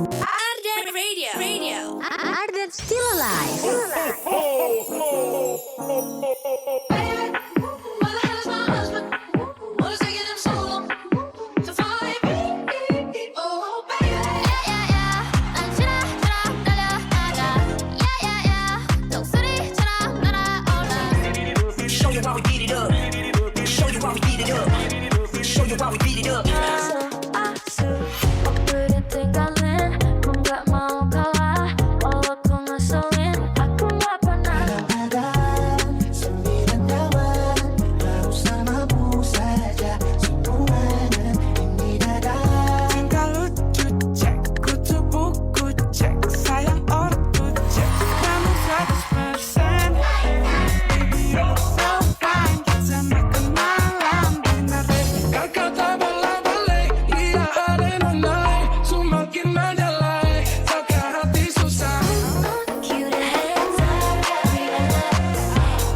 Ardan Radio. Ardan still alive. Show you how we beat it up. Show you how we beat it up. Show you how we beat it up. Waktu ditinggalin, aku gak mau kalah. Walaupun ngeselin, aku gak pernah. Sembilan kawan harus namamu saja. Semuanya ini dadah. tingkah lucu cek, kutu buku cek, sayang ortu cek, kamu 100%. Baby you're so fine, kita makan malam dinner. Kakak tak bolak-balik, iya adrenalin, semakin menjalai, takkan hati susah. Cue the hands up,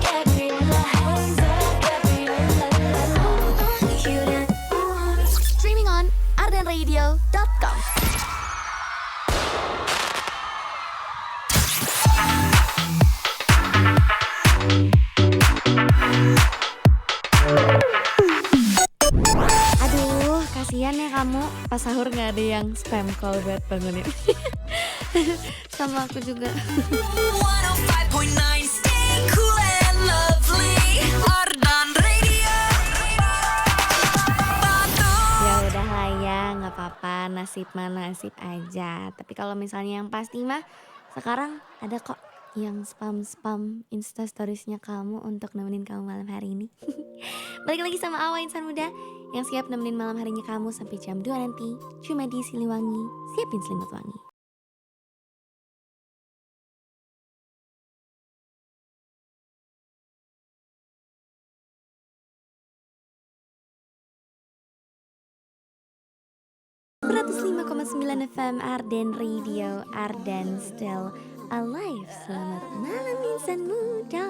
Gabriella hands up, Gabriella. Cue the Streaming on ardenradio.com. Aduh, kasihan ya kamu. Pas sahur nggak ada yang spam call buat bangunin. Sama aku juga. 105.9 Stay cool and lovely. Ardan Radio. Batu. Ya udah lah ya, nggak apa-apa, nasib mah nasib aja. Tapi kalau misalnya yang pasti mah sekarang ada kok yang spam instastoriesnya kamu untuk nemenin kamu malam hari ini. Balik lagi sama Awa Insan Muda yang siap nemenin malam harinya kamu sampai jam 2 nanti. Cuma di Siliwangi, siapin selimut wangi. .9 FM Ardan Radio, Ardan Still Alive. Selamat malam insan muda.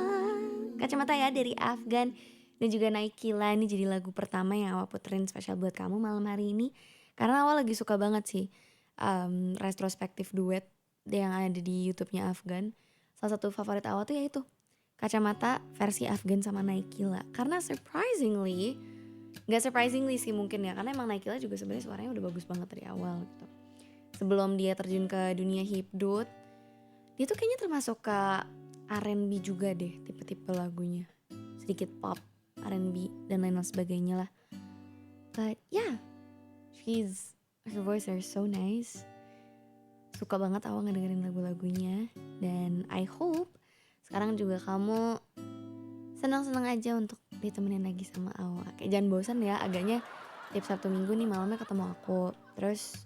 Kacamata ya dari Afgan dan juga Naikila. Ini jadi lagu pertama yang Awa puterin spesial buat kamu malam hari ini. Karena Awa lagi suka banget sih retrospektif duet yang ada di YouTube-nya Afgan. Salah satu favorit Awa tuh yaitu Kacamata versi Afgan sama Naikila. Karena Gak surprisingly sih mungkin ya, karena emang Naikila juga sebenarnya suaranya udah bagus banget dari awal gitu. Sebelum dia terjun ke dunia hipdut, dia tuh kayaknya termasuk ke R&B juga deh, tipe-tipe lagunya. Sedikit pop, R&B dan lain sebagainya lah. But yeah, her voice are so nice. Suka banget awal ngedengerin lagu-lagunya. Dan I hope sekarang juga kamu senang-senang aja untuk ditemenin lagi sama Awa. Kayak jangan bosan ya, agaknya tiap Sabtu Minggu nih malamnya ketemu aku. Terus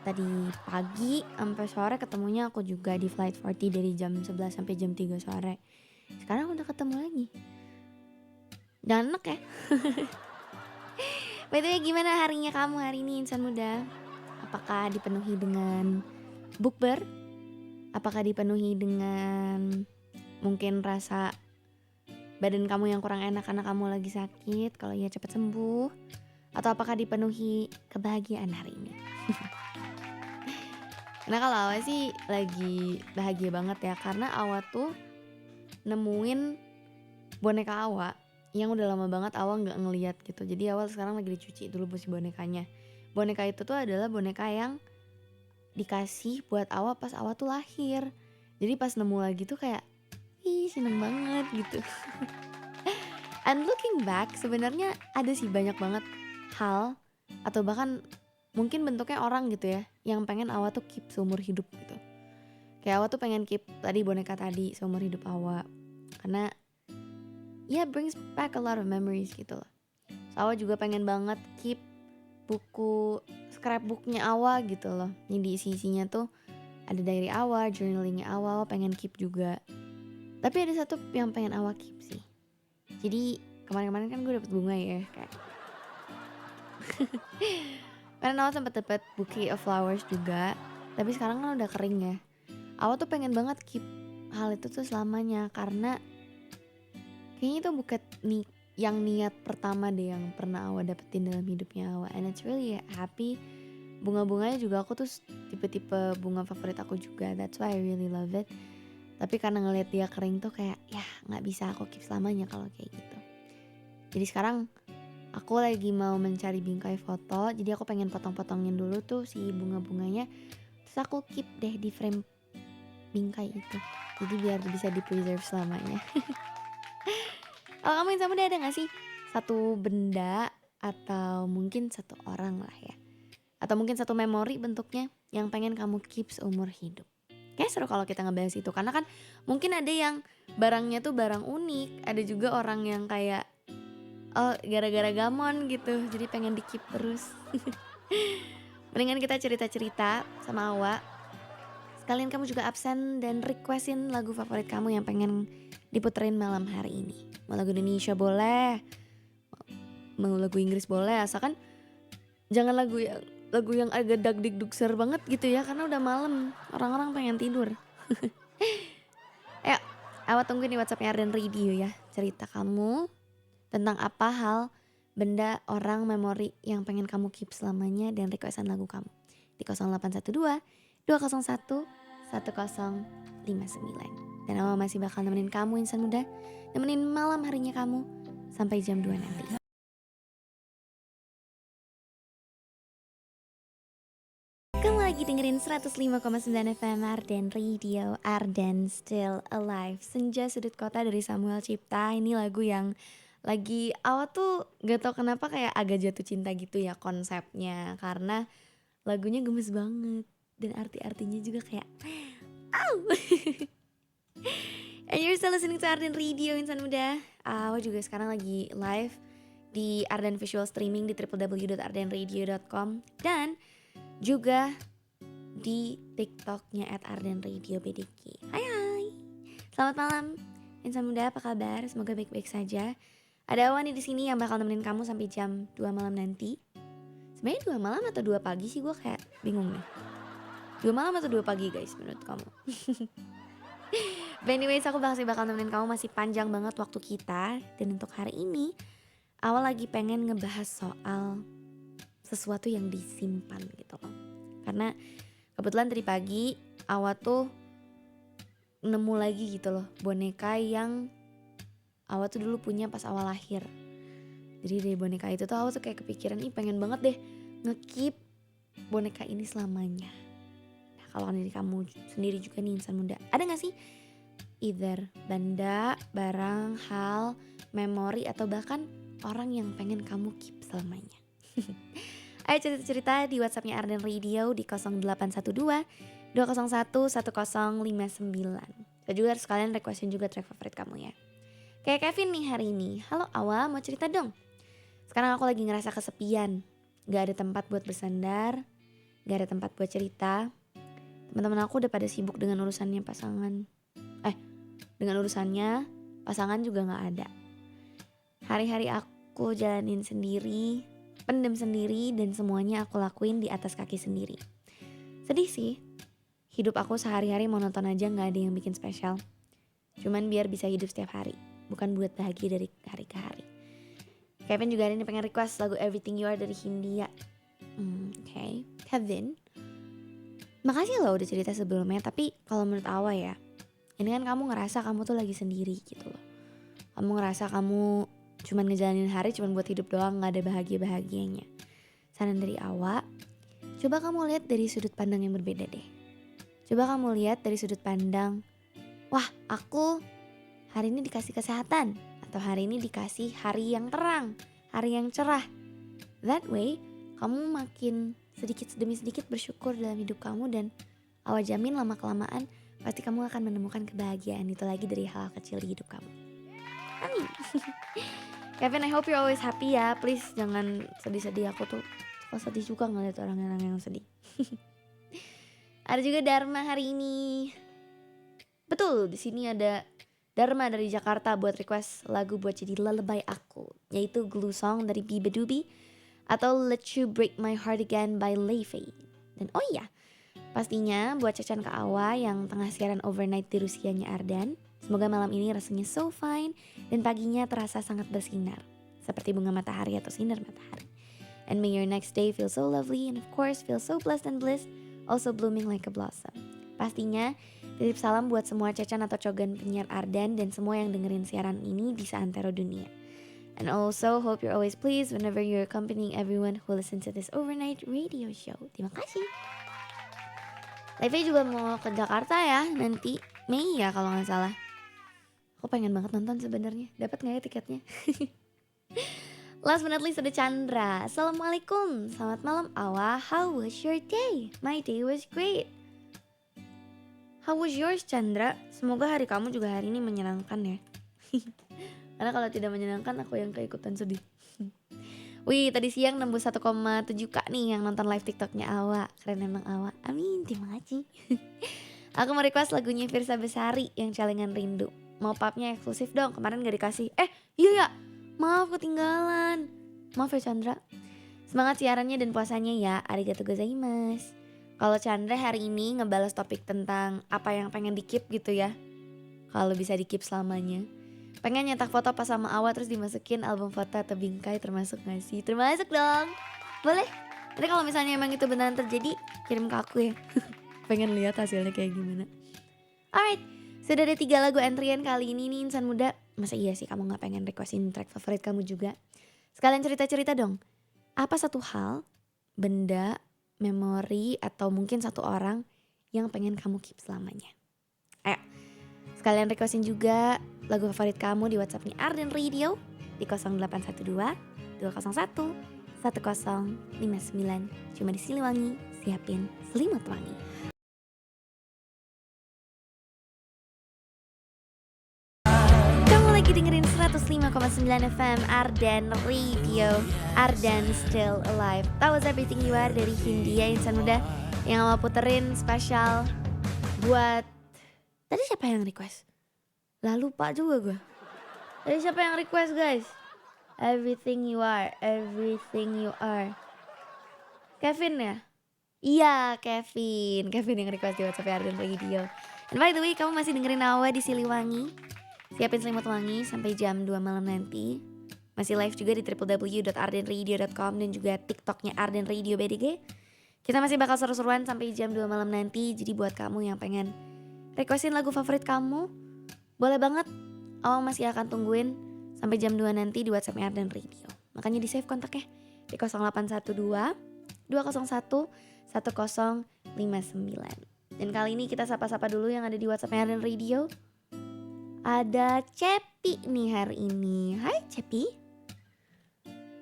tadi pagi sampai sore ketemunya aku juga di Flight 40 dari jam 11 sampai jam 3 sore. Sekarang udah ketemu lagi. Dan enak ya. By the way, gimana harinya kamu hari ini insan muda? Apakah dipenuhi dengan bukber? Apakah dipenuhi dengan mungkin rasa badan kamu yang kurang enak karena kamu lagi sakit? Kalau iya cepat sembuh. Atau apakah dipenuhi kebahagiaan hari ini? Nah kalau Awa sih lagi bahagia banget ya, karena Awa tuh nemuin boneka Awa yang udah lama banget Awa gak ngeliat gitu. Jadi Awa sekarang lagi dicuci dulu si bonekanya. Boneka itu tuh adalah boneka yang dikasih buat Awa pas Awa tuh lahir. Jadi pas nemu lagi tuh kayak seneng banget gitu. And looking back, sebenarnya ada sih banyak banget hal atau bahkan mungkin bentuknya orang gitu ya yang pengen Awa tuh keep seumur hidup gitu. Kayak Awa tuh pengen keep tadi boneka tadi seumur hidup Awa, karena brings back a lot of memories gitu loh. So, Awa juga pengen banget keep buku scrapbooknya Awa gitu loh. Ini di isi-isinya tuh ada diary Awa, journalingnya Awa pengen keep juga. Tapi ada satu yang pengen Awa keep sih. Jadi kemarin-kemarin kan gue dapet bunga ya kayak. Karena Awa sempat dapet bouquet of flowers juga. Tapi sekarang kan udah kering ya. Awa tuh pengen banget keep hal itu tuh selamanya, karena kayaknya itu bukan yang niat pertama deh yang pernah Awa dapetin dalam hidupnya Awa. And it's really happy bunga-bunganya juga aku tuh tipe-tipe bunga favorit aku juga. That's why I really love it. Tapi karena ngelihat dia kering tuh kayak ya nggak bisa aku keep selamanya kalau kayak gitu. Jadi sekarang aku lagi mau mencari bingkai foto. Jadi aku pengen potong-potongin dulu tuh si bunga-bunganya. Terus aku keep deh di frame bingkai itu. Jadi biar bisa di preserve selamanya. Kalau kamu Insan Muda ada gak sih satu benda atau mungkin satu orang lah ya, atau mungkin satu memori bentuknya yang pengen kamu keep seumur hidup? Kayak seru kalau kita ngebahas itu, karena kan mungkin ada yang barangnya tuh barang unik, ada juga orang yang kayak oh gara-gara gamon gitu jadi pengen di keep terus. Mendingan kita cerita-cerita sama Awa. Sekalian kamu juga absen dan requestin lagu favorit kamu yang pengen diputerin malam hari ini. Mau lagu Indonesia boleh, mau lagu Inggris boleh, asalkan jangan lagu yang agak dagdikdukser banget gitu ya, karena udah malam, orang-orang pengen tidur. Ayo, Awa tunggu di WhatsAppnya Ardan Radio ya. Cerita kamu tentang apa hal, benda, orang, memori yang pengen kamu keep selamanya dan requestan lagu kamu di 0812 201 1059. Dan Awa masih bakal nemenin kamu Insan Muda, nemenin malam harinya kamu sampai jam 2 nanti. Kamu lagi dengerin 105,9 FM Ardan Radio, Ardan Still Alive. Senja Sudut Kota dari Samuel Cipta. Ini lagu yang lagi Awa tuh gak tau kenapa kayak agak jatuh cinta gitu ya konsepnya, karena lagunya gemes banget dan arti-artinya juga kayak And you're still listening to Ardan Radio Insan Muda. Awa juga sekarang lagi live di Ardan Visual Streaming di www.ardanradio.com dan juga di TikToknya @ardanradiobdk. Hai. Selamat malam Insan Muda, apa kabar? Semoga baik-baik saja. Ada Awa nih di sini yang bakal nemenin kamu sampai jam 2 malam nanti. Sebenarnya 2 malam atau 2 pagi sih, gue kayak bingung nih. 2 malam atau 2 pagi guys menurut kamu? But anyways, aku bakal nemenin kamu, masih panjang banget waktu kita. Dan untuk hari ini Awa lagi pengen ngebahas soal sesuatu yang disimpan gitu loh. Karena kebetulan tadi pagi Awa tuh nemu lagi gitu loh boneka yang Awa tuh dulu punya pas Awa lahir. Jadi dari boneka itu tuh Awa tuh kayak kepikiran, pengen banget deh nge-keep boneka ini selamanya. Nah, kalau dari kamu sendiri juga nih Insan Muda, ada gak sih either benda, barang, hal, memori, atau bahkan orang yang pengen kamu keep selamanya? Ayo cerita-cerita di WhatsAppnya Ardan Radio di 0812 201 1059. Saya juga harus sekalian requestin juga track favorit kamu ya. Kayak Kevin nih hari ini. Halo Awa, mau cerita dong. Sekarang aku lagi ngerasa kesepian, gak ada tempat buat bersandar, gak ada tempat buat cerita. Teman-teman aku udah pada sibuk dengan urusannya pasangan. Dengan urusannya pasangan juga gak ada. Hari-hari aku jalanin sendiri, pendem sendiri, dan semuanya aku lakuin di atas kaki sendiri. Sedih sih, hidup aku sehari-hari monoton aja, gak ada yang bikin spesial. Cuman biar bisa hidup setiap hari, bukan buat bahagia dari hari ke hari. Kevin juga ada yang pengen request lagu Everything You Are dari Hindia. Okay. Kevin, makasih loh udah cerita sebelumnya. Tapi kalau menurut Awa ya, ini kan kamu ngerasa kamu tuh lagi sendiri gitu loh. Kamu ngerasa kamu cuman ngejalanin hari, cuman buat hidup doang, gak ada bahagia-bahagianya. Saran dari Awa, coba kamu lihat dari sudut pandang yang berbeda deh. Coba kamu lihat dari sudut pandang, wah aku hari ini dikasih kesehatan, atau hari ini dikasih hari yang terang, hari yang cerah. That way, kamu makin sedikit demi sedikit bersyukur dalam hidup kamu, dan Awa jamin lama-kelamaan pasti kamu akan menemukan kebahagiaan itu lagi dari hal kecil di hidup kamu. Amin. Kevin, I hope you're always happy ya. Please jangan sedih-sedih, aku tuh sedih juga ngeliat orang-orang yang sedih. Ada juga Dharma hari ini. Betul, di sini ada Dharma dari Jakarta buat request lagu buat jadi lullaby aku, yaitu Glue Song dari Biba Dubi atau Let You Break My Heart Again by Leifei. Dan oh iya, pastinya buat Cacan ke Awa yang tengah siaran overnight di Rusianya Ardan. Semoga malam ini rasanya so fine dan paginya terasa sangat bersinar seperti bunga matahari atau sinar matahari. And may your next day feel so lovely and of course feel so blessed and bliss, also blooming like a blossom. Pastinya titip salam buat semua Cecan atau Cogan penyiar Ardan dan semua yang dengerin siaran ini di seantero dunia. And also hope you're always pleased whenever you're accompanying everyone who listen to this overnight radio show. Terima kasih. Live-nya juga mau ke Jakarta ya nanti Mei ya kalau nggak salah. Aku pengen banget nonton sebenarnya. Dapat nggak ya tiketnya? Last but not least ada Chandra. Assalamualaikum, selamat malam Awa. How was your day? My day was great. How was yours Chandra? Semoga hari kamu juga hari ini menyenangkan ya. Karena kalau tidak menyenangkan aku yang keikutan sedih. Wih tadi siang nembus 1,7k nih yang nonton live TikToknya Awa. Keren emang Awa. Amin, terima kasih. Aku mau request lagunya Firsa Besari yang Celengan Rindu. Mau papnya eksklusif dong, kemarin gak dikasih. Iya ya, maaf ketinggalan. Maaf ya Chandra. Semangat siarannya dan puasanya ya. Arigatou gozaimasu. Kalau Chandra hari ini ngebales topik tentang apa yang pengen di-keep gitu ya. Kalau bisa di-keep selamanya. Pengen nyetak foto pas sama Awa terus dimasukin album foto atau bingkai, termasuk gak sih? Termasuk dong. Boleh. Nanti kalau misalnya emang itu beneran terjadi, kirim ke aku ya. Pengen lihat hasilnya kayak gimana. Alright, sudah ada 3 lagu antrian kali ini nih insan muda. Masa iya sih kamu gak pengen requestin track favorit kamu juga? Sekalian cerita-cerita dong. Apa satu hal, benda, memori, atau mungkin satu orang yang pengen kamu keep selamanya? Ayo, sekalian requestin juga lagu favorit kamu di WhatsAppnya Ardan Radio di 0812 201 1059. Cuma di Siliwangi, siapin selimut wangi. Kamu lagi dengerin 105,9 FM Ardan Radio, Ardan Still Alive. That was Everything You Are dari Hindia insan muda yang mau puterin spesial buat... Tadi siapa yang request? Lah lupa juga gue. Tadi siapa yang request guys? Everything You Are, Everything You Are. Kevin ya? Iya Kevin yang request di WhatsApp Ardan Radio. And by the way kamu masih dengerin Awa di Siliwangi. Siapin selimut wangi sampai jam 2 malam nanti. Masih live juga di www.ardenradio.com dan juga TikToknya Ardan Radio BDG. Kita masih bakal seru-seruan sampai jam 2 malam nanti. Jadi buat kamu yang pengen requestin lagu favorit kamu, boleh banget. Awang masih akan tungguin sampai jam 2 nanti di WhatsAppnya Ardan Radio. Makanya di save kontaknya di 0812 201 1059. Dan kali ini kita sapa-sapa dulu yang ada di WhatsAppnya Ardan Radio. Ada Cepi nih hari ini. Hai Cepi.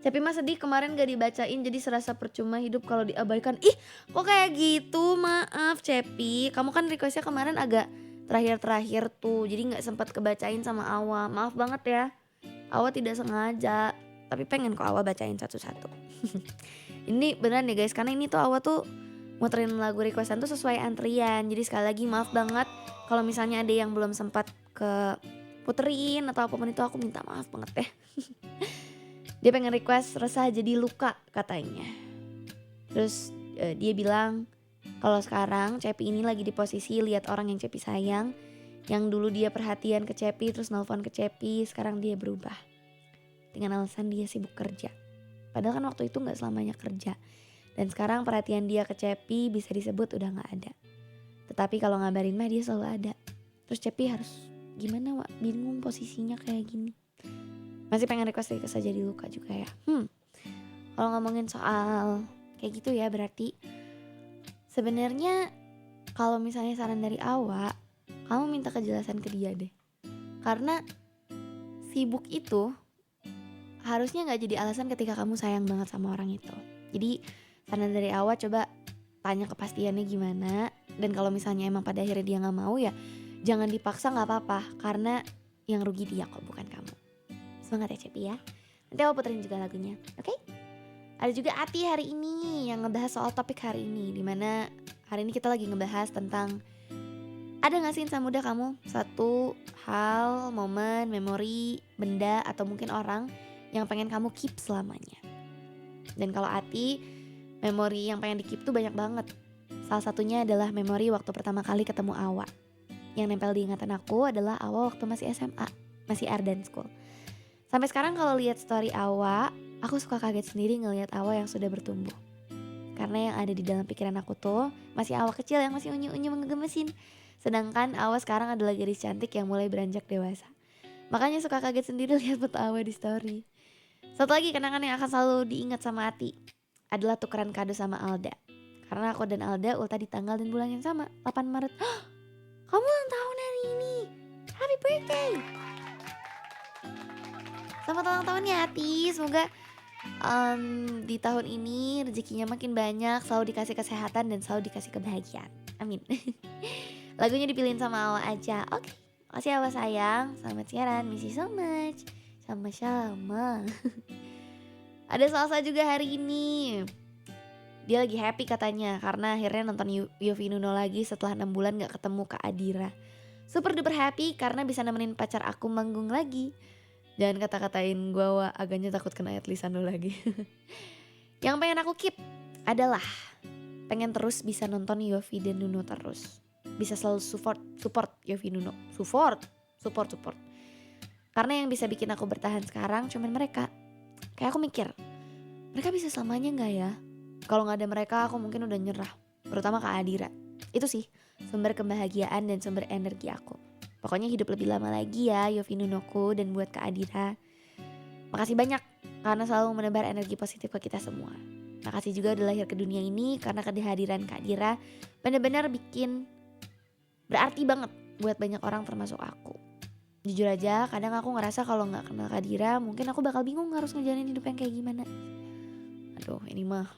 Cepi mah sedih kemarin gak dibacain jadi serasa percuma hidup kalau diabaikan. Ih kok kayak gitu, maaf Cepi. Kamu kan requestnya kemarin agak terakhir-terakhir tuh, jadi gak sempat kebacain sama Awa. Maaf banget ya, Awa tidak sengaja. Tapi pengen kok Awa bacain satu-satu. Ini beneran ya guys, karena ini tuh Awa tuh muterin lagu requestan tuh sesuai antrian. Jadi sekali lagi maaf banget kalau misalnya ada yang belum sempat ke puterin atau apapun itu, aku minta maaf banget ya. Dia pengen request Resah Jadi Luka katanya. Terus dia bilang kalau sekarang Cepi ini lagi di posisi lihat orang yang Cepi sayang, yang dulu dia perhatian ke Cepi terus nelfon ke Cepi, sekarang dia berubah dengan alasan dia sibuk kerja. Padahal kan waktu itu gak selamanya kerja. Dan sekarang perhatian dia ke Cepi bisa disebut udah gak ada. Tetapi kalau ngabarin mah dia selalu ada. Terus Cepi harus gimana Wak? Bingung posisinya kayak gini. Masih pengen request Jadi Luka juga ya. Kalau ngomongin soal kayak gitu ya, berarti sebenarnya kalau misalnya saran dari Awa, kamu minta kejelasan ke dia deh. Karena sibuk itu harusnya gak jadi alasan ketika kamu sayang banget sama orang itu. Jadi saran dari Awa, coba tanya kepastiannya gimana. Dan kalau misalnya emang pada akhirnya dia gak mau ya jangan dipaksa, gak apa-apa. Karena yang rugi dia kok, bukan kamu. Semangat ya Cepi ya. Nanti aku puterin juga lagunya, oke? Ada juga Ati hari ini yang ngebahas soal topik hari ini, dimana hari ini kita lagi ngebahas tentang ada gak sih insan muda kamu satu hal, momen, memori, benda, atau mungkin orang yang pengen kamu keep selamanya. Dan kalau Ati, memori yang pengen di keep tuh banyak banget. Salah satunya adalah memori waktu pertama kali ketemu Awa. Yang nempel di ingatan aku adalah Awa waktu masih SMA, masih Ardan School. Sampai sekarang kalau lihat story Awa aku suka kaget sendiri ngelihat Awa yang sudah bertumbuh. Karena yang ada di dalam pikiran aku tuh masih Awa kecil yang masih unyu-unyu ngegemesin. Sedangkan Awa sekarang adalah gadis cantik yang mulai beranjak dewasa. Makanya suka kaget sendiri lihat foto Awa di story. Satu lagi kenangan yang akan selalu diingat sama Ati adalah tukeran kado sama Alda. Karena aku dan Alda ultah di tanggal dan bulan yang sama, 8 Maret. Kamu ulang tahun hari ini. Happy birthday. Selamat ulang tahun ya Ati. Semoga di tahun ini rezekinya makin banyak, selalu dikasih kesehatan dan selalu dikasih kebahagiaan. Amin. Lagunya dipilihin sama Awa aja. Oke, makasih Awa sayang. Selamat siaran, miss you so much. Sama-sama. Ada Salsa juga hari ini. Dia lagi happy katanya karena akhirnya nonton Yovie Nuno lagi setelah 6 bulan gak ketemu Kak Adira. Super duper happy karena bisa nemenin pacar aku manggung lagi. Jangan kata-katain gue agaknya takut kena tulisan lu lagi. Yang pengen aku keep adalah pengen terus bisa nonton Yovie dan Nuno terus. Bisa selalu support Yovie Nuno. Support. Karena yang bisa bikin aku bertahan sekarang cuman mereka. Kayak aku mikir, mereka bisa selamanya gak ya? Kalau gak ada mereka aku mungkin udah nyerah. Terutama Kak Adira. Itu sih sumber kebahagiaan dan sumber energi aku. Pokoknya hidup lebih lama lagi ya Yovie Nunoku, dan buat Kak Adira. Makasih banyak karena selalu menebar energi positif ke kita semua. Makasih juga udah lahir ke dunia ini karena kehadiran Kak Adira benar-benar bikin berarti banget buat banyak orang termasuk aku. Jujur aja kadang aku ngerasa kalau gak kenal Kak Adira mungkin aku bakal bingung harus ngejalanin hidup yang kayak gimana. Aduh ini mah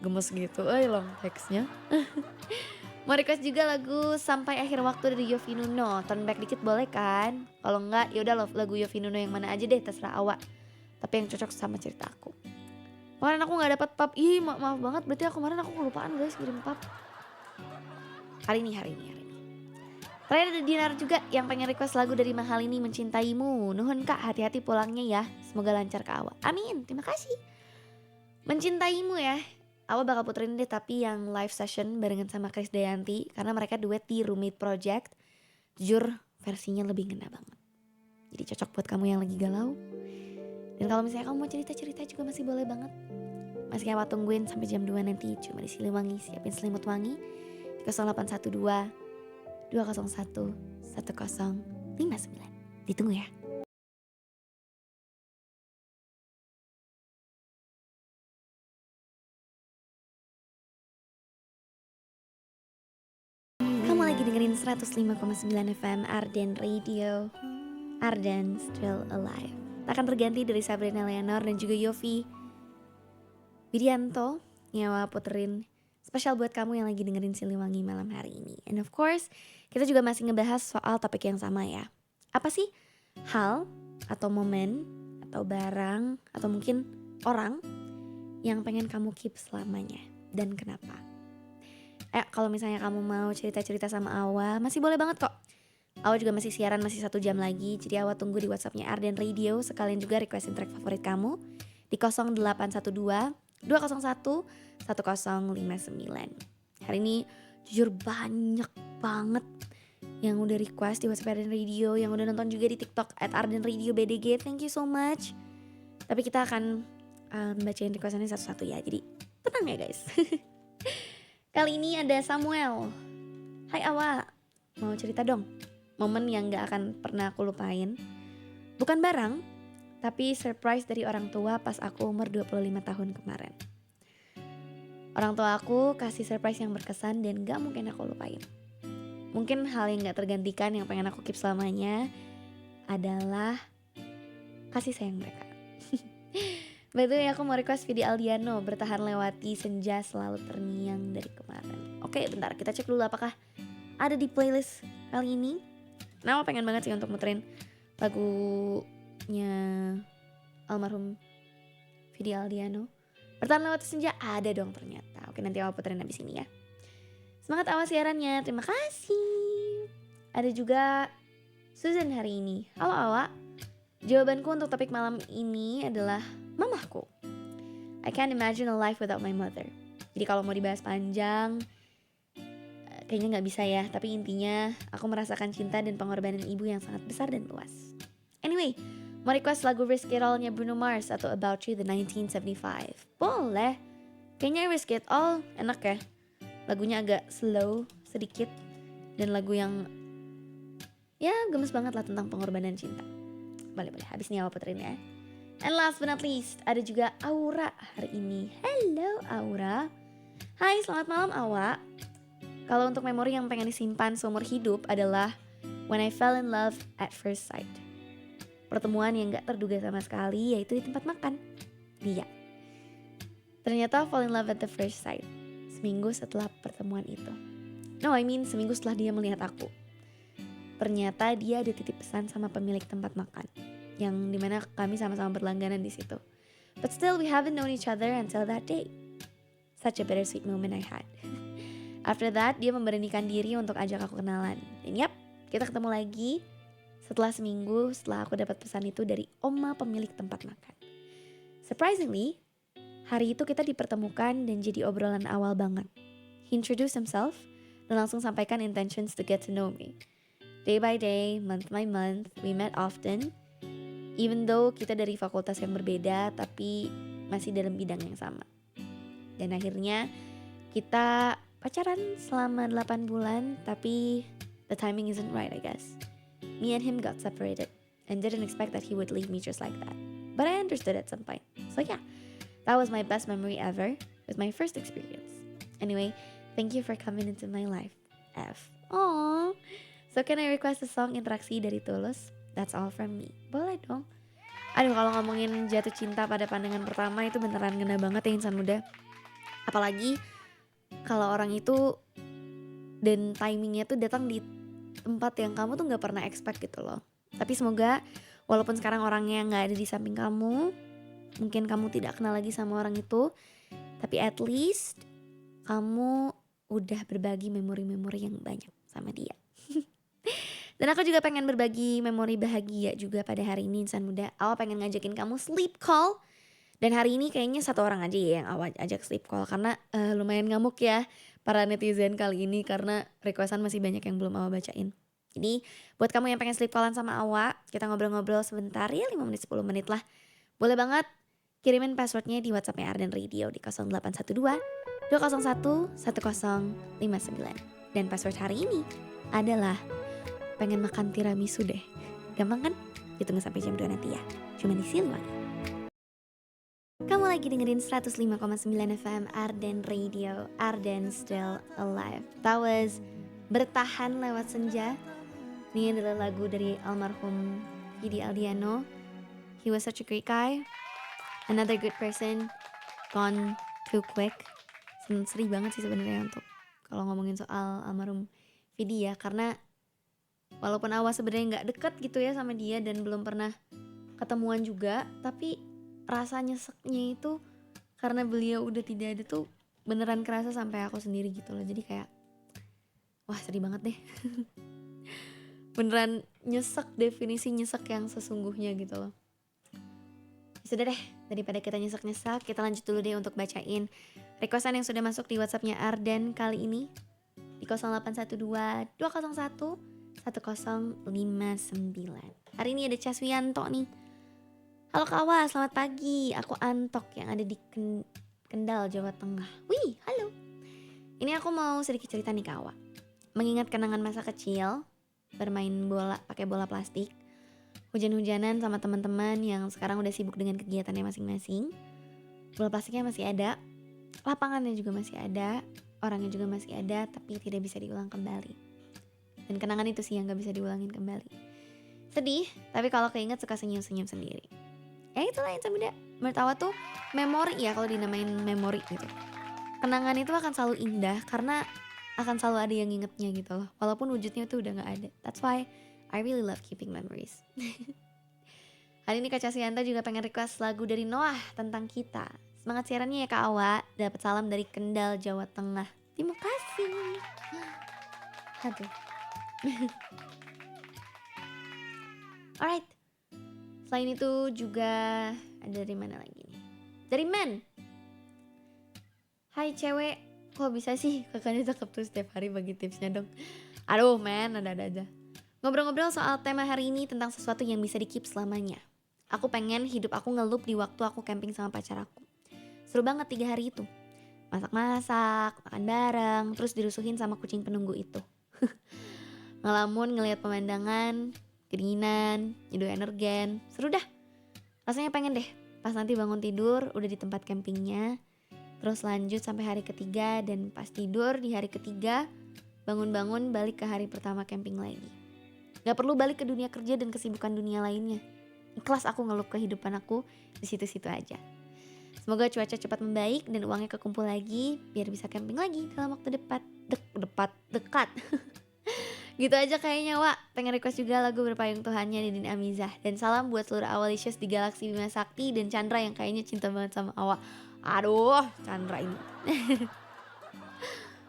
gemes gitu long teksnya. Mau request juga lagu Sampai Akhir Waktu dari Yovie Nuno. Turn back dikit boleh kan? Kalau enggak yaudah lagu Yovie Nuno yang mana aja deh, terserah Awa. Tapi yang cocok sama cerita aku. Kemarin aku gak dapet pub. Ih maaf banget, berarti kemarin aku kelupaan guys ngirim pub. Hari ini. Terakhir ada Dinar juga yang pengen request lagu dari Mahal Ini Mencintaimu. Nuhun Kak, hati-hati pulangnya ya. Semoga lancar ke Awa. Amin, terima kasih. Mencintaimu ya. Awa bakal puterin deh tapi yang live session barengan sama Krisdayanti. Karena mereka duet di Roommate Project. Jujur versinya lebih ngena banget. Jadi cocok buat kamu yang lagi galau. Dan kalau misalnya kamu mau cerita-cerita juga masih boleh banget. Masih Awa tungguin sampai jam 2 nanti. Cuma di Siliwangi, siapin selimut wangi. Di 0812 201 1059. Ditunggu ya. Kamu lagi dengerin 105,9 FM Arden Radio. Arden Still Alive. Takkan terganti dari Sabrina Leonor dan juga Yovie Widianto. Nyawa puterin spesial buat kamu yang lagi dengerin Siliwangi malam hari ini. And of course kita juga masih ngebahas soal topik yang sama ya. Apa sih hal atau momen atau barang atau mungkin orang yang pengen kamu keep selamanya dan kenapa? Kalau misalnya kamu mau cerita-cerita sama Awa masih boleh banget kok. Awa juga masih siaran masih 1 jam lagi. Jadi Awa tunggu di WhatsAppnya Arden Radio. Sekalian juga requestin track favorit kamu di 0812 201 1059. Hari ini jujur banyak banget yang udah request di WhatsApp Arden Radio, yang udah nonton juga di TikTok @ArdenRadioBDG. Thank you so much. Tapi kita akan bacain requestannya satu-satu ya. Jadi tenang ya guys. Kali ini ada Samuel. Hai Awa, mau cerita dong. Momen yang gak akan pernah aku lupain. Bukan barang, tapi surprise dari orang tua pas aku umur 25 tahun kemarin. Orang tua aku kasih surprise yang berkesan dan gak mungkin aku lupain. Mungkin hal yang gak tergantikan yang pengen aku keep selamanya adalah kasih sayang mereka. By the way aku mau request Vidi Aldiano, Bertahan Lewati Senja Selalu Terngiang dari kemarin. Oke bentar kita cek dulu apakah ada di playlist kali ini. Nah aku pengen banget sih untuk muterin lagunya almarhum Vidi Aldiano. Bertahan Lewati Senja ada dong ternyata. Oke nanti aku puterin abis ini ya. Semangat Awa siarannya, terima kasih. Ada juga Susan hari ini. Halo Awa, jawabanku untuk topik malam ini adalah mamahku. I can't imagine a life without my mother. Jadi kalau mau dibahas panjang kayaknya gak bisa ya. Tapi intinya aku merasakan cinta dan pengorbanan ibu yang sangat besar dan luas. Anyway, Mau request lagu Risk It All-nya Bruno Mars atau About You the 1975? Boleh. Kayaknya Risk It All enak ya. Lagunya agak slow sedikit dan lagu yang ya gemes banget lah tentang pengorbanan cinta. Boleh-boleh, habis ini Awa puterin ya. And last but not least, ada juga Aura hari ini. Hello Aura. Hai, selamat malam Awa. Kalau untuk memori yang pengen disimpan seumur hidup adalah When I Fell in Love at First Sight. Pertemuan yang gak terduga sama sekali, yaitu di tempat makan. Dia. Ternyata fall in love at the first sight. Seminggu setelah pertemuan itu. No, I mean seminggu setelah dia melihat aku. Ternyata dia ada titip pesan sama pemilik tempat makan, yang dimana kami sama-sama berlangganan di situ. But still we haven't known each other until that day. Such a bittersweet moment I had. After that, dia memberanikan diri untuk ajak aku kenalan. Dan yap, kita ketemu lagi setelah seminggu setelah aku dapat pesan itu dari oma pemilik tempat makan. Surprisingly, hari itu kita dipertemukan dan jadi obrolan awal banget. He introduced himself dan langsung sampaikan intentions to get to know me. Day by day, month by month, we met often. Even though kita dari fakultas yang berbeda, tapi masih dalam bidang yang sama. Dan akhirnya kita pacaran selama 8 bulan, tapi the timing isn't right I guess. Me and him got separated and didn't expect that he would leave me just like that. But I understood at some point. So yeah, that was my best memory ever. It was my first experience. Anyway, thank you for coming into my life. F. Aww. So can I request a song Interaksi dari Tulus? That's all from me. Boleh dong. Aduh, kalau ngomongin jatuh cinta pada pandangan pertama itu beneran ngena banget ya insan muda. Apalagi kalau orang itu dan timingnya tuh datang di tempat yang kamu tuh gak pernah expect gitu loh. Tapi semoga walaupun sekarang orangnya gak ada di samping kamu, mungkin kamu tidak kenal lagi sama orang itu, tapi at least kamu udah berbagi memori-memori yang banyak sama dia. Dan aku juga pengen berbagi memori bahagia juga pada hari ini insan muda. Awa pengen ngajakin kamu sleep call. Dan hari ini kayaknya satu orang aja ya yang Awa ajak sleep call. Karena lumayan ngamuk ya para netizen kali ini. Karena requestan masih banyak yang belum Awa bacain. Jadi buat kamu yang pengen sleep callan sama Awa, kita ngobrol-ngobrol sebentar ya 5 menit 10 menit lah. Boleh banget kirimin passwordnya di WhatsAppnya Ardan Radio di 0812 201 1059. Dan password hari ini adalah pengen makan tiramisu deh. Gampang kan? Ditunggu sampai jam 2 nanti ya. Cuma di Siliwangi. Kamu lagi dengerin 105,9 FM Ardan Radio. Ardan Still Alive. That was Bertahan Lewat Senja. Ini adalah lagu dari almarhum Vidi Aldiano. He was such a great guy. Another good person. Gone too quick. Sedih banget sih sebenarnya untuk kalau ngomongin soal almarhum Vidi ya. Karena walaupun Awa sebenarnya nggak deket gitu ya sama dia dan belum pernah ketemuan juga, tapi rasa nyeseknya itu karena beliau udah tidak ada tuh beneran kerasa sampai aku sendiri gitu loh. Jadi kayak wah sedih banget deh. Beneran nyesek, definisi nyesek yang sesungguhnya gitu loh. Sudah deh, daripada kita nyesek-nyesek, kita lanjut dulu deh untuk bacain requestan yang sudah masuk di WhatsAppnya Ardan kali ini di 0812 201 1059. Hari ini ada Caswianto nih. Halo Kak Awa, selamat pagi. Aku Antok yang ada di Kendal, Jawa Tengah. Wih, halo. Ini aku mau sedikit cerita nih Kak Awa. Mengingat kenangan masa kecil, bermain bola pakai bola plastik, hujan-hujanan sama teman-teman yang sekarang udah sibuk dengan kegiatannya masing-masing. Bola plastiknya masih ada, lapangannya juga masih ada, orangnya juga masih ada, tapi tidak bisa diulang kembali. Dan kenangan itu sih yang gak bisa diulangin kembali. Sedih, tapi kalau keinget suka senyum-senyum sendiri. Ya itulah yang muda. Menurut Awa tuh memori ya, kalau dinamain memori gitu. Kenangan itu akan selalu indah karena akan selalu ada yang ingetnya gitu loh. Walaupun wujudnya tuh udah gak ada. That's why I really love keeping memories. Hari ini Kak Casyanta juga pengen request lagu dari Noah tentang kita. Semangat siarannya ya Kak Awa. Dapat salam dari Kendal, Jawa Tengah. Terima kasih. Aduh. Alright. Selain itu juga ada dari mana lagi nih? Dari Men. Hai cewek, kok bisa sih kakaknya cakep tuh setiap hari bagi tipsnya dong. Aduh Men, ada-ada aja. Ngobrol-ngobrol soal tema hari ini tentang sesuatu yang bisa di-keep selamanya. Aku pengen hidup aku ngelup di waktu aku camping sama pacar aku. Seru banget 3 hari itu. Masak-masak, makan bareng, terus dirusuhin sama kucing penunggu itu. Ngelamun ngelihat pemandangan, kedinginan, nyeduh energen. Seru dah. Rasanya pengen deh pas nanti bangun tidur udah di tempat campingnya. Terus lanjut sampai hari ketiga dan pas tidur di hari ketiga bangun-bangun balik ke hari pertama camping lagi. Gak perlu balik ke dunia kerja dan kesibukan dunia lainnya. Ikhlas aku ngelup kehidupan aku di situ-situ aja. Semoga cuaca cepat membaik dan uangnya kekumpul lagi biar bisa camping lagi dalam waktu dekat. Gitu aja kayaknya, Wak. Pengen request juga lagu Berpayung Tuhannya Didin Amizah. Dan salam buat seluruh Awalicious di Galaksi Bima Sakti dan Chandra yang kayaknya cinta banget sama Awa. Aduh, Chandra ini.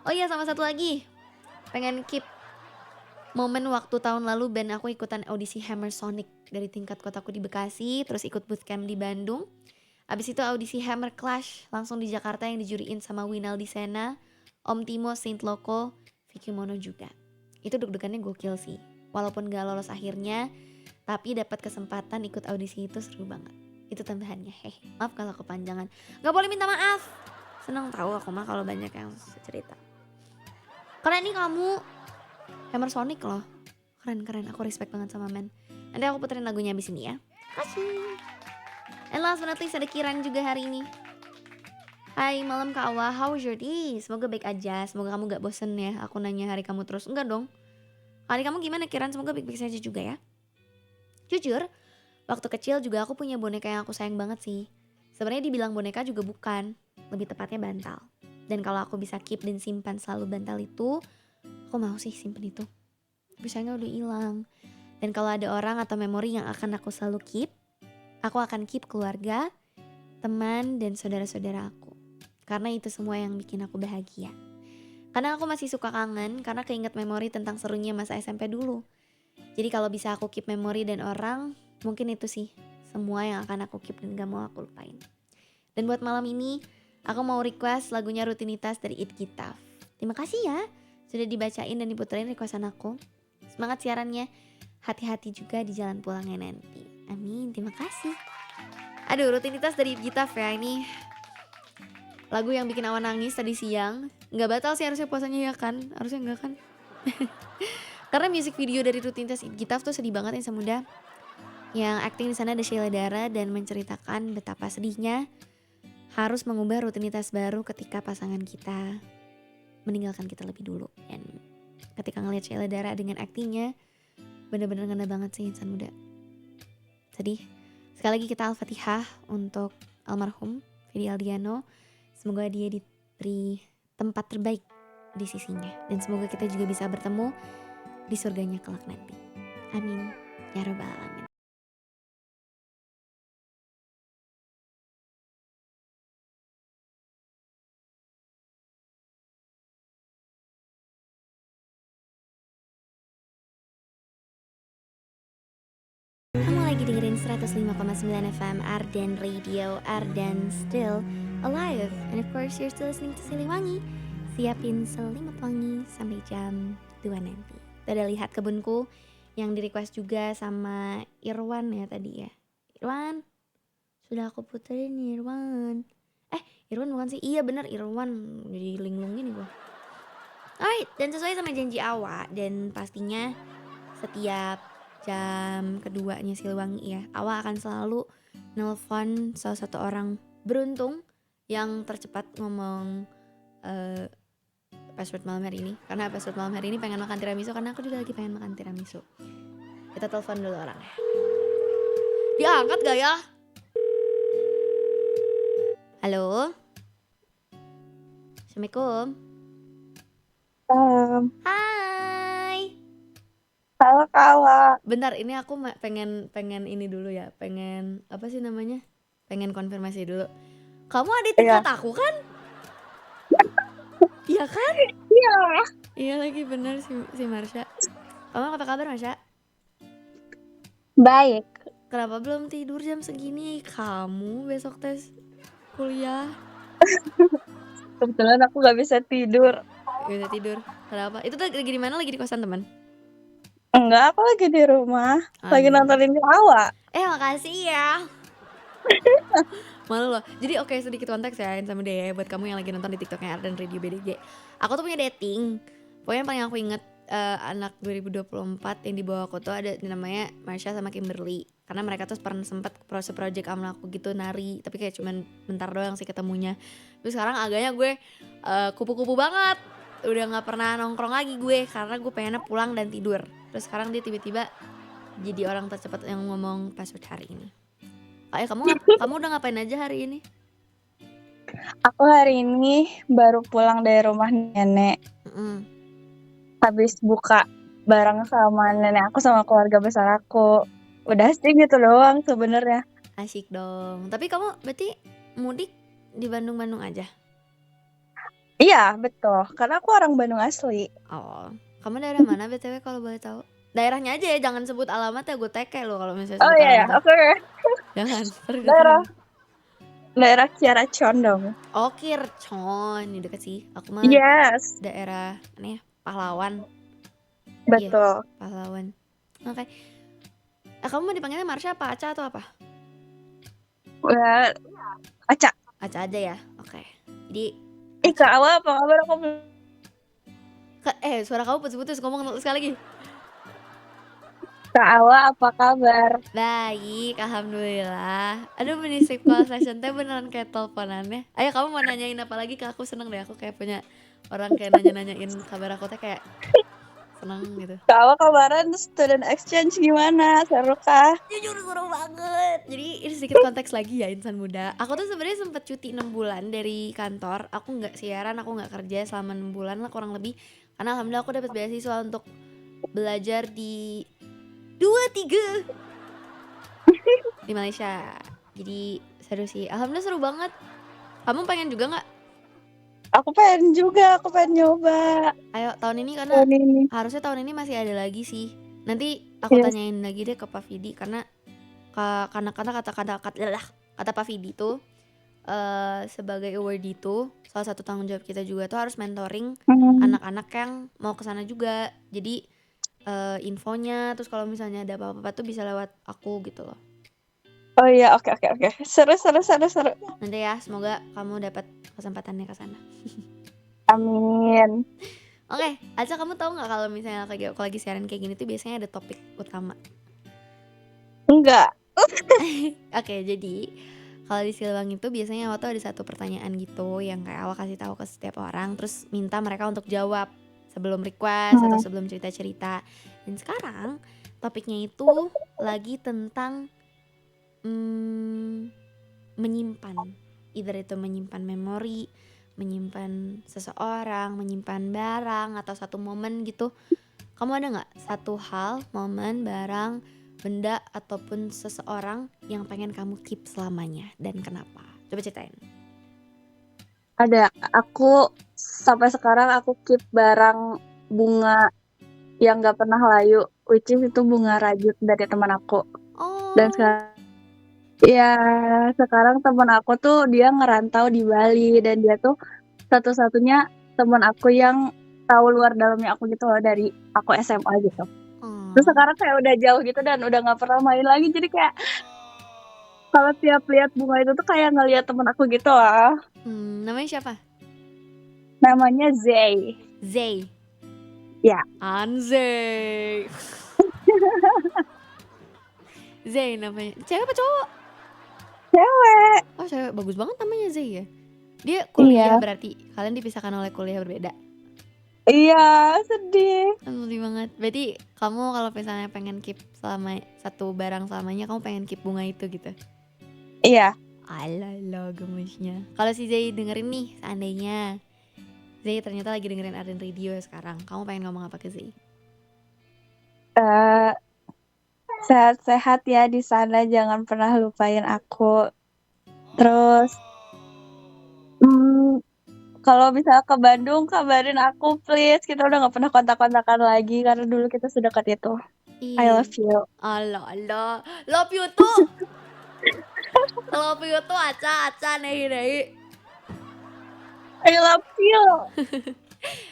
Oh iya, sama satu lagi. Pengen keep momen waktu tahun lalu band aku ikutan audisi Hammer Sonic dari tingkat kotaku di Bekasi, terus ikut bootcamp di Bandung. Abis itu audisi Hammer Clash langsung di Jakarta yang dijuriin sama Winaldi Sena, Om Timo, Saint Loco, Vicky Mono juga. Itu deg-degannya gokil sih. Walaupun gak lolos akhirnya, tapi dapat kesempatan ikut audisi itu seru banget. Itu tambahannya. Maaf kalau kepanjangan. Gak boleh minta maaf. Seneng tahu aku mah kalau banyak yang cerita. Karena ini kamu Hammer Sonic loh. Keren, aku respect banget sama men. Nanti aku puterin lagunya abis ini ya. Kasih. And last but not least ada Kiran juga hari ini. Hai malam Kak Awa, how was your day? Semoga baik aja, semoga kamu gak bosen ya aku nanya hari kamu terus. Enggak dong. Hari kamu gimana Kiran? Semoga baik-baik saja juga ya. Jujur, waktu kecil juga aku punya boneka yang aku sayang banget sih. Sebenarnya dibilang boneka juga bukan, lebih tepatnya bantal. Dan kalau aku bisa keep dan simpan selalu bantal itu, aku mau sih simpen itu. Tapi sayangnya udah hilang. Dan kalau ada orang atau memori yang akan aku selalu keep, aku akan keep keluarga, teman, dan saudara-saudara aku. Karena itu semua yang bikin aku bahagia. Karena aku masih suka kangen karena keinget memori tentang serunya masa SMP dulu. Jadi kalau bisa aku keep memori dan orang, mungkin itu sih semua yang akan aku keep dan gak mau aku lupain. Dan buat malam ini, aku mau request lagunya Rutinitas dari It Gitaf. Terima kasih ya, sudah dibacain dan diputerin requestan aku. Semangat siarannya, hati-hati juga di jalan pulangnya nanti. Amin, terima kasih. Aduh, Rutinitas dari It Gitaf ya, ini lagu yang bikin Awan nangis tadi siang. Gak batal sih harusnya puasanya ya kan? Harusnya enggak kan? Karena music video dari Rutinitas It Gitaf tuh sedih banget ya Samunda. Yang acting di sana ada Sheila Dara dan menceritakan betapa sedihnya harus mengubah rutinitas baru ketika pasangan kita meninggalkan kita lebih dulu. Dan ketika ngelihat Sheila Dara dengan actingnya, bener-bener ngena banget sih insan muda. Sedih. Sekali lagi kita Al-Fatihah untuk almarhum Fidi Aldiano. Semoga dia diberi tempat terbaik di sisinya. Dan semoga kita juga bisa bertemu di surganya kelak nanti. Amin. Ya Rabbal Alamin. Kamu lagi dengerin 105,9 FM Ardan Radio, Ardan still alive. And of course you're still listening to Siliwangi. Siapin selimut wangi sampai jam 2 nanti. Kita udah lihat kebunku yang di request juga sama Irwan ya tadi ya. Irwan, sudah aku puterin Irwan. Irwan bukan sih? Iya bener Irwan, jadi linglung gini gua. Alright, dan sesuai sama janji Awa dan pastinya setiap jam keduanya Siliwangi ya, Awa akan selalu nelpon salah satu orang beruntung yang tercepat ngomong password malam hari ini. Karena password malam hari ini pengen makan tiramisu, karena aku juga lagi pengen makan tiramisu. Kita telepon dulu orangnya. Diangkat gak ya? Halo? Assalamualaikum. Hai. Halo Kak. Bentar, ini aku pengen ini dulu ya. Pengen apa sih namanya? Pengen konfirmasi dulu. Kamu adik tingkat aku kan? Iya kan? Iya. Iya lagi bener si Marsha. Kamu apa kabar Marsha? Baik. Kenapa belum tidur jam segini? Kamu besok tes kuliah. Kebetulan aku gak bisa tidur. Gak bisa tidur. Kenapa? Itu tuh lagi di mana? Lagi di kosan teman? Enggak, aku lagi di rumah. Lagi Aduh. nontonin Kawa. Makasih ya. Malu loh. Jadi oke, sedikit konteks ya Insan Muda ya, buat kamu yang lagi nonton di TikToknya Ardan Radio BDG. Aku tuh punya dating. Pokoknya yang paling aku inget anak 2024 yang di bawah aku tuh ada namanya Marsha sama Kimberly. Karena mereka tuh pernah sempat project sama aku gitu nari, tapi kayak cuman bentar doang sih ketemunya. Terus sekarang agaknya gue kupu-kupu banget. Udah nggak pernah nongkrong lagi gue karena gue pengennya pulang dan tidur. Terus sekarang dia tiba-tiba jadi orang tercepat yang ngomong password hari ini. Kamu udah ngapain aja hari ini? Aku hari ini baru pulang dari rumah nenek. Mm-mm. Habis buka bareng sama nenek aku sama keluarga besar aku. Udah sih gitu doang sebenarnya. Asik dong. Tapi kamu berarti mudik di Bandung-Bandung aja? Iya, betul. Karena aku orang Bandung asli. Oh, kamu daerah mana BTW kalau boleh tahu? Daerahnya aja ya, jangan sebut alamat ya, gue teke lo kalau misalnya Oh sebut iya ya, alamat. oke. Jangan. ntar gue Daerah keren. daerah Kiara Condong. Oh, Kircon, ini deket sih. Aku mah Yes, daerah ini ya, Pahlawan. betul. Pahlawan. Oke. Kamu mau dipanggilnya Marsha apa Aca atau apa? Wah, Aca. Aca aja ya. Oke. Jadi Kak Awa apa kabar? Aku suara kamu putus-putus, ngomong sekali lagi. Kak Awa apa kabar? Baik, alhamdulillah. Aduh, menisip call session teh beneran kayak teleponannya. Ayo kamu mau nanyain apa lagi ke aku, seneng deh. Aku kayak punya orang kayak nanya-nanyain kabar aku teh kayak seneng gitu. Kak Awa kabaran student exchange gimana? Seru kah? Jujur seru banget. Jadi ini sedikit konteks lagi ya Insan Muda. Aku tuh sebenarnya sempet cuti 6 bulan dari kantor. Aku nggak siaran, aku nggak kerja selama 6 bulan lah kurang lebih. Karena alhamdulillah aku dapat beasiswa untuk belajar di 2-3 di Malaysia. Jadi seru sih. Alhamdulillah seru banget. Kamu pengen juga nggak? Aku pengen juga, aku pengen nyoba. Ayo tahun ini karena Tahun ini. harusnya tahun ini masih ada lagi sih. Nanti aku Yes. tanyain lagi deh ke Pak Vidi karena kata Pak Vidi tuh sebagai awardee itu salah satu tanggung jawab kita juga tuh harus mentoring anak-anak yang mau kesana juga. Jadi infonya terus kalau misalnya ada apa-apa tuh bisa lewat aku gitu loh. Oh iya, oke. Seru. Nanti ya semoga kamu dapat kesempatannya ke sana. Amin. Oke, Aca kamu tahu nggak kalau misalnya aku lagi siaran kayak gini tuh biasanya ada topik utama. Enggak. Oke, jadi kalau di Silbang itu biasanya awal tuh ada satu pertanyaan gitu yang kayak awal kasih tahu ke setiap orang terus minta mereka untuk jawab sebelum request atau sebelum cerita-cerita. Dan sekarang topiknya itu lagi tentang menyimpan, either itu menyimpan memori, menyimpan seseorang, menyimpan barang atau satu momen gitu. Kamu ada nggak satu hal, momen, barang, benda ataupun seseorang yang pengen kamu keep selamanya dan kenapa? Coba ceritain. Ada. Aku sampai sekarang aku keep barang bunga yang gak pernah layu, which is itu bunga rajut dari teman aku. Oh. Dan sekarang teman aku tuh dia ngerantau di Bali dan dia tuh satu-satunya teman aku yang tahu luar dalamnya aku gitu loh dari aku SMA gitu. Terus sekarang kayak udah jauh gitu dan udah nggak pernah main lagi, jadi kayak kalau tiap lihat bunga itu tuh kayak ngeliat teman aku gitu lah. Namanya siapa? Namanya Zay. Zay. Ya. Anzay. Zay namanya. Cewek apa cowok? Cewek. Oh cewek, bagus banget namanya Zay ya. Dia kuliah Iya. berarti kalian dipisahkan oleh kuliah berbeda. Iya, sedih. Sedih banget. Berarti kamu kalau misalnya pengen keep selama satu barang selamanya, kamu pengen keep bunga itu gitu. Iya. Alah gemesnya. Kalau si Zay dengerin nih, seandainya Zay ternyata lagi dengerin Ardan Radio sekarang, kamu pengen ngomong apa ke Zay? Sehat-sehat ya di sana, jangan pernah lupain aku. Terus kalau bisa ke Bandung kabarin aku please. Kita udah gak pernah kontak-kontakan lagi karena dulu kita sedekat itu. I love you. Allah. Love you too. Love you too Aca nih. I love you.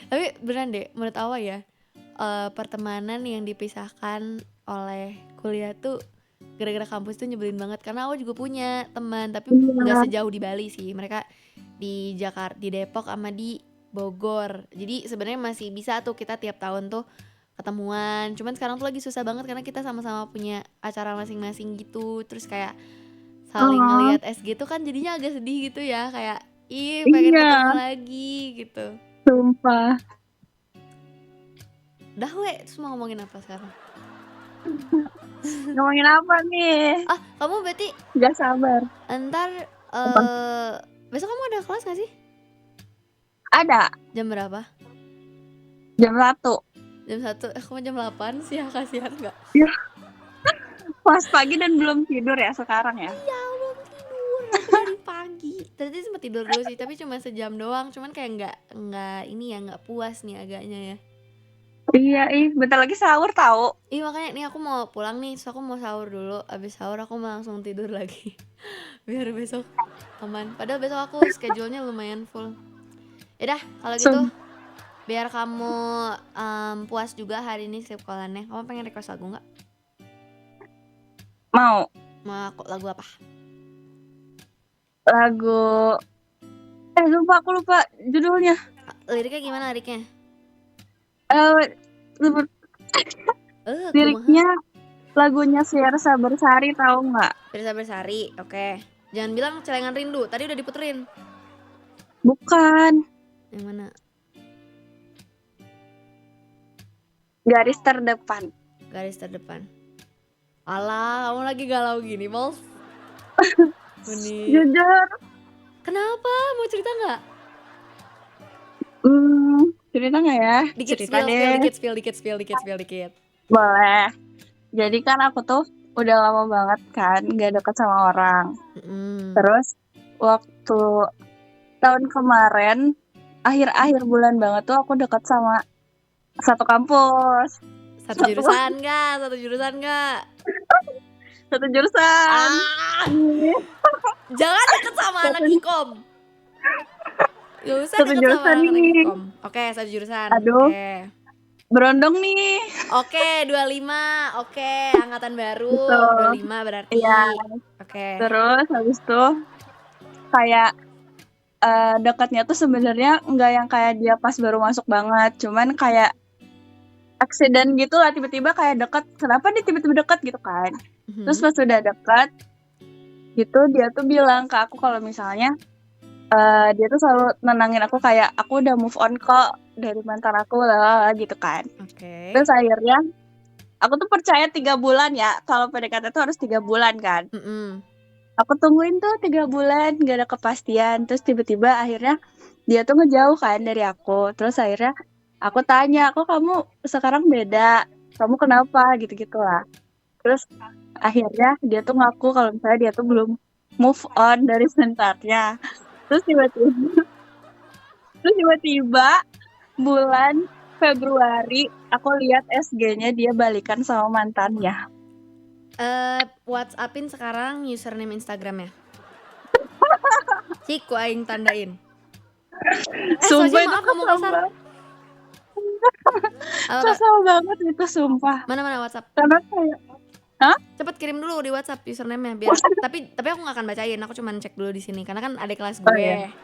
Tapi beneran deh, menurut Awa ya, pertemanan yang dipisahkan oleh kuliah tuh gara-gara kampus tuh nyebelin banget. Karena aku juga punya teman tapi nggak Iya. sejauh di Bali sih. Mereka di Jakarta, di Depok sama di Bogor. Jadi sebenarnya masih bisa tuh kita tiap tahun tuh ketemuan. Cuman sekarang tuh lagi susah banget karena kita sama-sama punya acara masing-masing gitu. Terus kayak saling Oh, ngelihat SG tuh kan jadinya agak sedih gitu ya. Kayak ih pengen iya, ketemu lagi gitu. sumpah. Udah terus mau ngomongin apa sekarang? Ngomongin apa nih? Ah, kamu berarti Gak sabar. entar Apa? besok kamu ada kelas gak sih? Ada Jam berapa? jam 1. Jam 1. Kamu jam 8 sih ya, kasihan gak? Ya, pas pagi dan belum tidur ya sekarang ya. Ya belum tidur, aku dari pagi. Tadi sempat tidur dulu sih, tapi cuma sejam doang. Cuman kayak nggak ini ya, nggak puas nih agaknya ya. Iya, bentar lagi sahur tahu. Ih makanya nih aku mau pulang nih, terus aku mau sahur dulu. Abis sahur aku mau langsung tidur lagi. Biar besok aman. Padahal besok aku schedule-nya lumayan full. Yaudah kalau gitu Sum- biar kamu puas juga hari ini skrip callannya. Kamu pengen request lagu nggak? Mau Mau lagu apa? lagu lupa aku lupa judulnya. Liriknya gimana liriknya? Eh lupa- Kumaha. liriknya lagunya Siersa Bersari tahu nggak? Firsa Bersari, oke. Jangan bilang Celengan Rindu, tadi udah diputerin. Bukan, Yang mana? Garis Terdepan. Garis Terdepan. Alah, kamu lagi galau gini, Mals. Ini. Jujur, Kenapa? Mau cerita nggak? cerita nggak ya? Dikit Cerita spill dikit. Boleh. Jadi kan aku tuh udah lama banget kan gak deket sama orang. Mm-mm. Terus waktu tahun kemarin akhir-akhir bulan banget tuh aku deket sama satu kampus, Satu jurusan nggak? Satu jurusan nggak? satu jurusan. Ah, jangan deket sama anak ikom. Gak usah Satu deket sama jurusan anak nih. ikom. Oke, satu jurusan. Aduh. Oke. Berondong nih. Oke, 25. Oke, angkatan baru. Betul. 25 berarti. Iya. Oke. Terus habis itu kayak dekatnya tuh sebenarnya nggak yang kayak dia pas baru masuk banget, cuman kayak aksiden gitu lah, tiba-tiba kayak dekat. Kenapa dia tiba-tiba dekat gitu kan? Mhm. Terus pas udah dekat gitu dia tuh bilang ke aku kalau misalnya dia tuh selalu nenangin aku kayak aku udah move on kok dari mantan aku lah gitu kan. Oke. Terus akhirnya aku tuh percaya 3 bulan ya, kalau PDKT tuh harus 3 bulan kan. Mm-mm. Aku tungguin tuh 3 bulan gak ada kepastian. Terus tiba-tiba akhirnya dia tuh ngejauh kan dari aku. Terus akhirnya aku tanya, kok kamu sekarang beda? Kamu kenapa? Gitu-gitu lah. Terus akhirnya dia tuh ngaku kalau misalnya dia tuh belum move on dari mantannya. Terus tiba-tiba bulan Februari aku lihat SG-nya dia balikan sama mantannya. WhatsAppin sekarang username Instagramnya. Ciku aing tandain. Sumpah Soalnya itu maaf ngomong kasar. Apa, Kak? kesel banget itu sumpah. Mana WhatsApp? Karena kayak Cepet kirim dulu di WhatsApp username-nya biar tapi aku nggak akan bacain, aku cuma cek dulu di sini karena kan ada kelas gue. Oh, iya.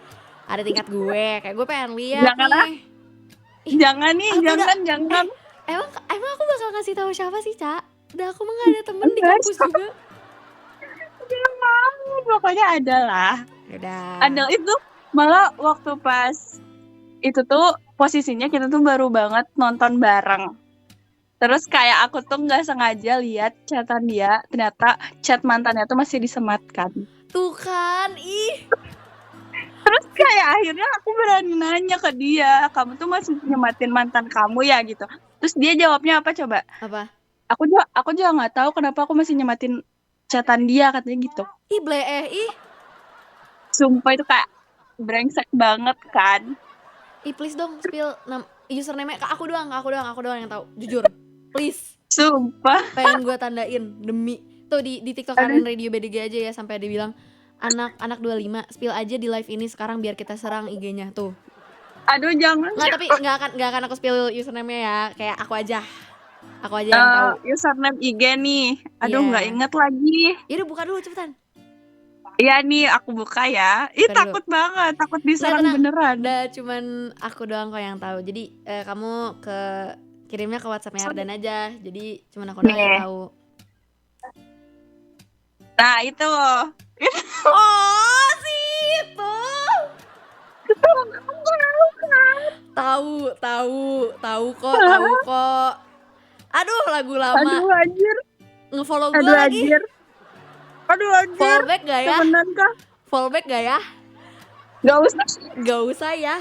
Ada tingkat gue, kayak gue pengen lihat Jangan, nih. jangan nih, Aku jangan. Emang aku bakal ngasih tahu siapa sih, Ca? Udah aku mah gak ada temen di kampus juga. Jangan, pokoknya ada lah. Udah. Ada itu malah waktu pas itu tuh posisinya kita tuh baru banget nonton bareng. Terus kayak aku tuh nggak sengaja lihat chatan dia, ternyata chat mantannya tuh masih disematkan. Tuh kan, ih. Terus kayak akhirnya aku berani nanya ke dia, kamu tuh masih nyematin mantan kamu ya gitu. Terus dia jawabnya apa coba? Apa? Aku juga nggak tahu kenapa aku masih nyematin chatan dia, katanya gitu. Ih, ih. Sumpah itu kayak brengsek banget kan. Ih, please dong spill username-nya. Aku doang yang tahu. Jujur. Please. Sumpah. Pengen gue tandain demi. Tuh di TikTok Karin Radio BDG aja ya sampai dia bilang anak 25 spill aja di live ini sekarang biar kita serang IG-nya tuh. Aduh jangan. Nggak, tapi nggak akan aku spill username-nya ya. Kayak aku aja yang tahu. Username IG nih. Aduh Iya. nggak inget lagi. Yaudah buka dulu cepetan. Iya nih aku buka ya. Ih Buka dulu. takut banget, takut diserang Tenang. beneran. Udah cuman aku doang kok yang tahu. Jadi kamu kirimnya ke WhatsApp-nya Ardan aja. Jadi cuman aku doang yang Nih. tahu. Nah itu. Oh, sih itu. Tahu kok. Aduh, lagu lama. Aduh anjir. Nge-follow Aduh gue lagi. anjir. Aduh anjir. Fallback gak ya? Temenan kah? Fallback gak ya? Gak usah. Gak usah ya.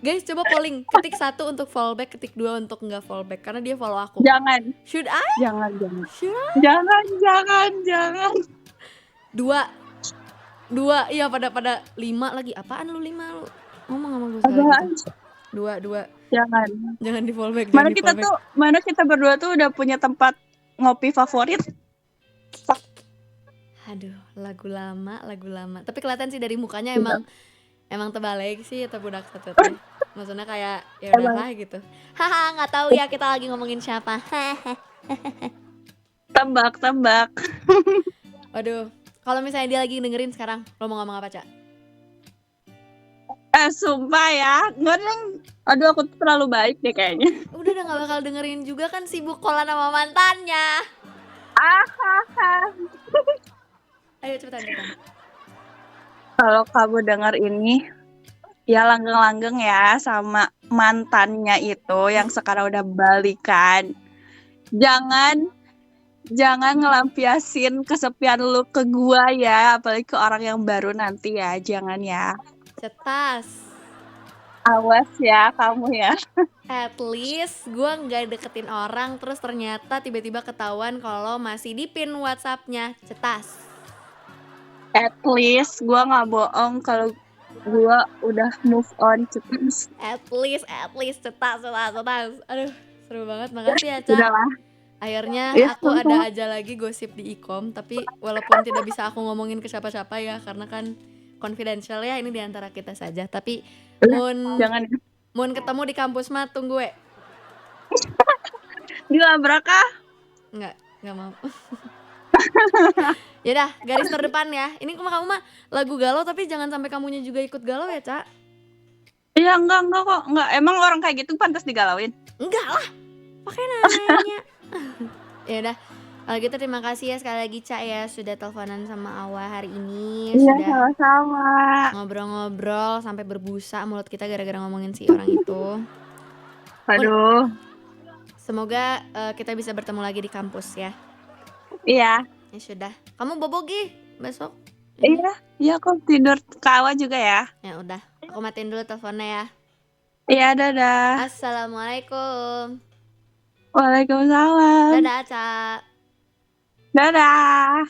Guys, coba polling. Ketik 1 untuk fallback, ketik 2 untuk nggak fallback. Karena dia follow aku. Jangan. Should I? Jangan. Should I? Jangan. 2. Iya pada 5 lagi. Apaan lu 5 lu? Ngomong sama gue sekali Apaan? gitu. 2. Jangan. Jangan di fallback. Mana kita berdua tuh udah punya tempat ngopi favorit. Aduh, lagu lama. Tapi kelihatan sih dari mukanya emang terbalik sih atau budak satu tuh. Maksudnya kayak ya udahlah gitu. Haha, nggak tahu ya kita lagi ngomongin siapa. Tebak. Waduh, kalau misalnya dia lagi dengerin sekarang, lo mau ngomong apa, Cak? Sumpah ya. Aduh aku tuh terlalu baik deh kayaknya. Udah nggak bakal dengerin juga kan, sibuk kolan sama mantannya. Ayo cepetan. Kalau kamu dengar ini, ya langgeng-langgeng ya sama mantannya itu yang sekarang udah balikan. Jangan ngelampiasin kesepian lu ke gua ya, apalagi ke orang yang baru nanti ya, jangan ya. Cetas. Awas ya kamu ya. At least gue nggak deketin orang terus ternyata tiba-tiba ketahuan kalau masih di pin WhatsApp-nya. Cetas. At least gua nggak bohong kalau gua udah move on cepat. At least cetas. Aduh, seru banget. Makasih ya, Ca. Udahlah. Akhirnya Ya, aku sama-sama. ada aja lagi gosip di Ikom, tapi walaupun tidak bisa aku ngomongin ke siapa-siapa ya karena kan confidential ya, ini diantara kita saja. Tapi Jangan Mun ketemu di kampus mah tunggu we. dilabrak ah. Nggak mau. Yaudah, garis terdepan ya. Ini kamu mah lagu galau tapi jangan sampai kamunya juga ikut galau ya, Ca. Iya enggak kok. Enggak. Emang orang kayak gitu pantas digalauin? Enggak lah. Pakai nanya. Ya udah. Kalau gitu terima kasih ya sekali lagi, Ca, ya sudah teleponan sama Awa hari ini. Iya, Sudah sama-sama. ngobrol-ngobrol sampai berbusa mulut kita gara-gara ngomongin si orang itu. Aduh. Semoga kita bisa bertemu lagi di kampus ya. Iya. Ya sudah. Kamu bobo Gi besok? Iya kok tidur kawa juga ya. Ya udah. Aku matiin dulu teleponnya ya. Iya, dadah. Assalamualaikum. Waalaikumsalam. Dadah, Ca. Dadah.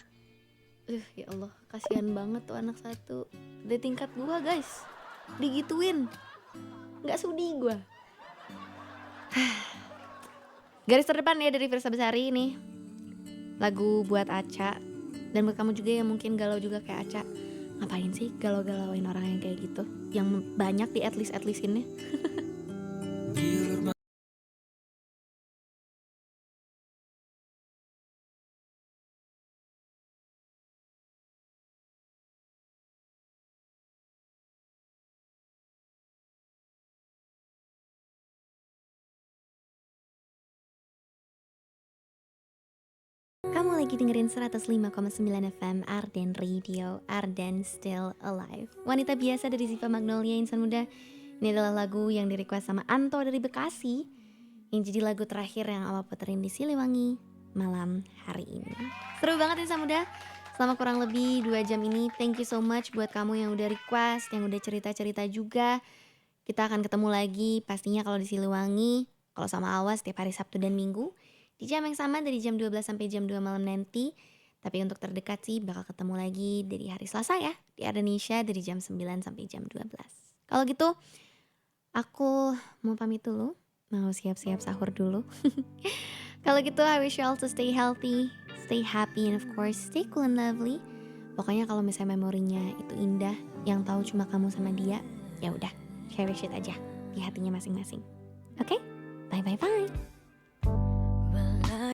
Ya Allah, kasihan banget tuh anak satu. Di tingkat gua, guys. Digituin. Nggak sudi gua. Garis terdepan ya dari Firsa Besari ini. Lagu buat Aca. Dan buat kamu juga yang mungkin galau juga kayak Aca. Ngapain sih galau-galauin orang yang kayak gitu? Yang banyak di at-least-at-leastinnya. Kamu lagi dengerin 105,9 FM Ardan Radio, Ardan Still Alive. Wanita biasa dari Ziva Magnolia, insan muda. Ini adalah lagu yang di-request sama Anto dari Bekasi, yang jadi lagu terakhir yang Awa puterin di Siliwangi malam hari ini. Seru banget insan muda. Selama kurang lebih 2 jam ini, thank you so much buat kamu yang udah request, yang udah cerita-cerita juga. Kita akan ketemu lagi pastinya kalau di Siliwangi, kalau sama Awa setiap hari Sabtu dan Minggu. Di jam yang sama dari jam 12 sampai jam 2 malam nanti. Tapi untuk terdekat sih bakal ketemu lagi dari hari Selasa ya. Di Indonesia dari jam 9 sampai jam 12. Kalau gitu aku mau pamit dulu. Mau siap-siap sahur dulu. Kalau gitu I wish you all to stay healthy, stay happy, and of course stay cool and lovely. Pokoknya kalau misalnya memorinya itu indah, yang tahu cuma kamu sama dia, ya udah cherish it aja. di hatinya masing-masing. Oke? Bye bye bye.